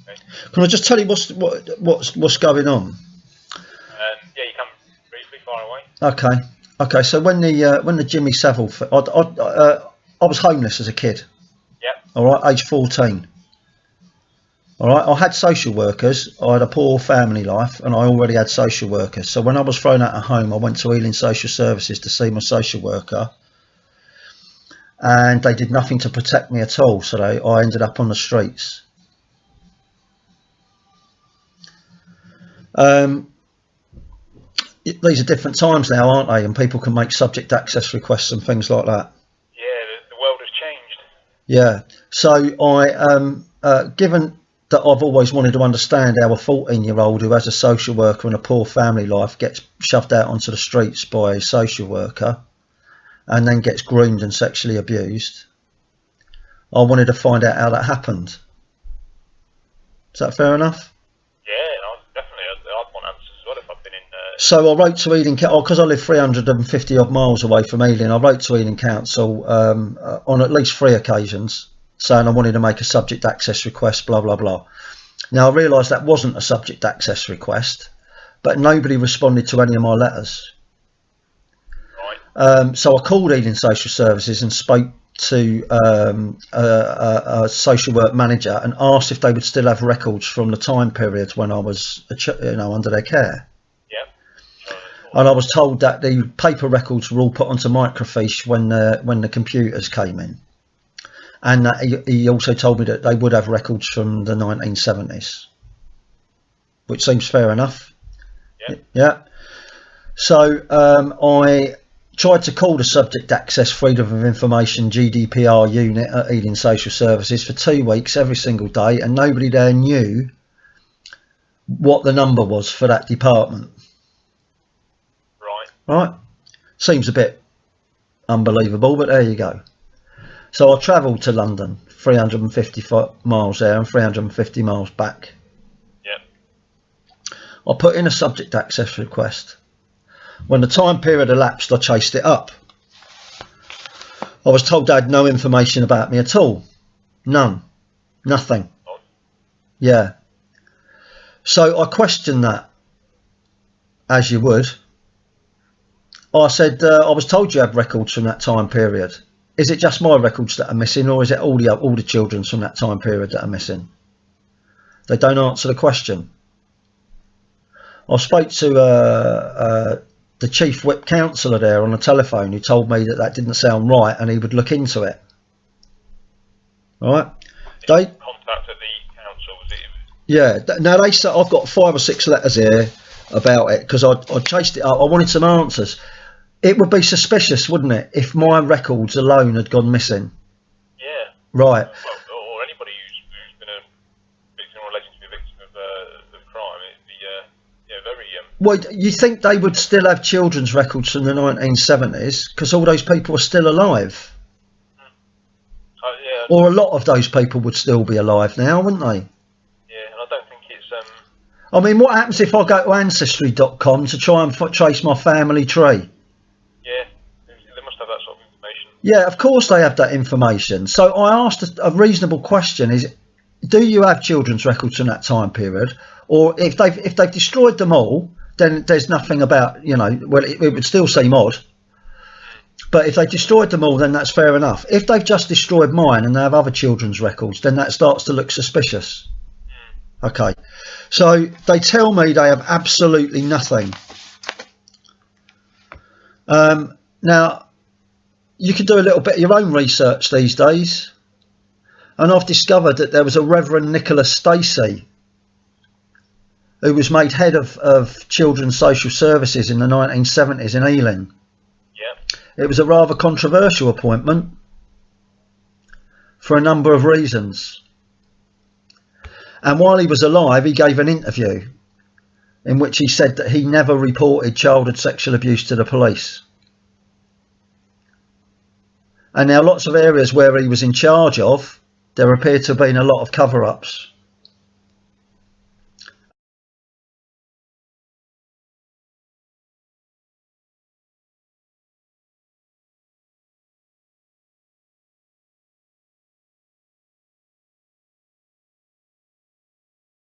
Okay. Can I just tell you what's going on? Yeah, you can briefly, far away. Okay. So when the Jimmy Savile, I was homeless as a kid. Yep. All right, age 14. All right, I had social workers. I had a poor family life, and I already had social workers. So when I was thrown out of home, I went to Ealing Social Services to see my social worker, and they did nothing to protect me at all. So I ended up on the streets. These are different times now, aren't they? And people can make subject access requests and things like that. Yeah, the world has changed. Yeah. So given that I've always wanted to understand how a 14-year-old who has a social worker and a poor family life gets shoved out onto the streets by a social worker and then gets groomed and sexually abused, I wanted to find out how that happened. Is that fair enough? Yeah, no, definitely. I'd want answers as well if I've been in. So I wrote to Ealing Council, because I live 350 odd miles away from Ealing. I wrote to Ealing Council on at least 3 occasions saying I wanted to make a subject access request, blah, blah, blah. Now, I realised that wasn't a subject access request, but nobody responded to any of my letters. Right. So I called Ealing Social Services and spoke to a social work manager and asked if they would still have records from the time period when I was under their care. And I was told that the paper records were all put onto microfiche when the computers came in. And he also told me that they would have records from the 1970s, which seems fair enough. Yeah. So I tried to call the Subject Access Freedom of Information GDPR unit at Ealing Social Services for 2 weeks every single day, and nobody there knew what the number was for that department. Right. Seems a bit unbelievable, but there you go. So I travelled to London, 350 miles there and 350 miles back. Yep. I put in a subject access request. When the time period elapsed, I chased it up. I was told they had no information about me at all. None. Nothing. Yeah. So I questioned that, as you would. I said, I was told you had records from that time period. Is it just my records that are missing, or is it all the children's from that time period that are missing? They don't answer the question. I spoke to the chief whip councillor there on the telephone, who told me that didn't sound right and he would look into it. All right. They contacted the council, was it? Yeah. Now they said I've got 5 or 6 letters here about it because I chased it up. I wanted some answers. It would be suspicious, wouldn't it, if my records alone had gone missing? Yeah. Right. Well, or anybody who's been a victim or alleged to be a victim of crime, it'd be very. Well, you think they would still have children's records from the 1970s because all those people are still alive? Yeah. Or a lot of those people would still be alive now, wouldn't they? Yeah, and I don't think it's. I mean, what happens if I go to Ancestry.com to try and trace my family tree? Yeah, they must have that sort of information. Yeah, of course they have that information. So I asked a reasonable question: is, do you have children's records from that time period? Or if they've destroyed them all, then there's nothing about, well, it would still seem odd. But if they destroyed them all, then that's fair enough. If they've just destroyed mine and they have other children's records, then that starts to look suspicious. Okay, so they tell me they have absolutely nothing. Now, you can do a little bit of your own research these days, and I've discovered that there was a Reverend Nicolas Stacey who was made head of Children's Social Services in the 1970s in Ealing. It was a rather controversial appointment for a number of reasons. And while he was alive, he gave an interview in which he said that he never reported childhood sexual abuse to the police. And now lots of areas where he was in charge of, there appeared to have been a lot of cover-ups.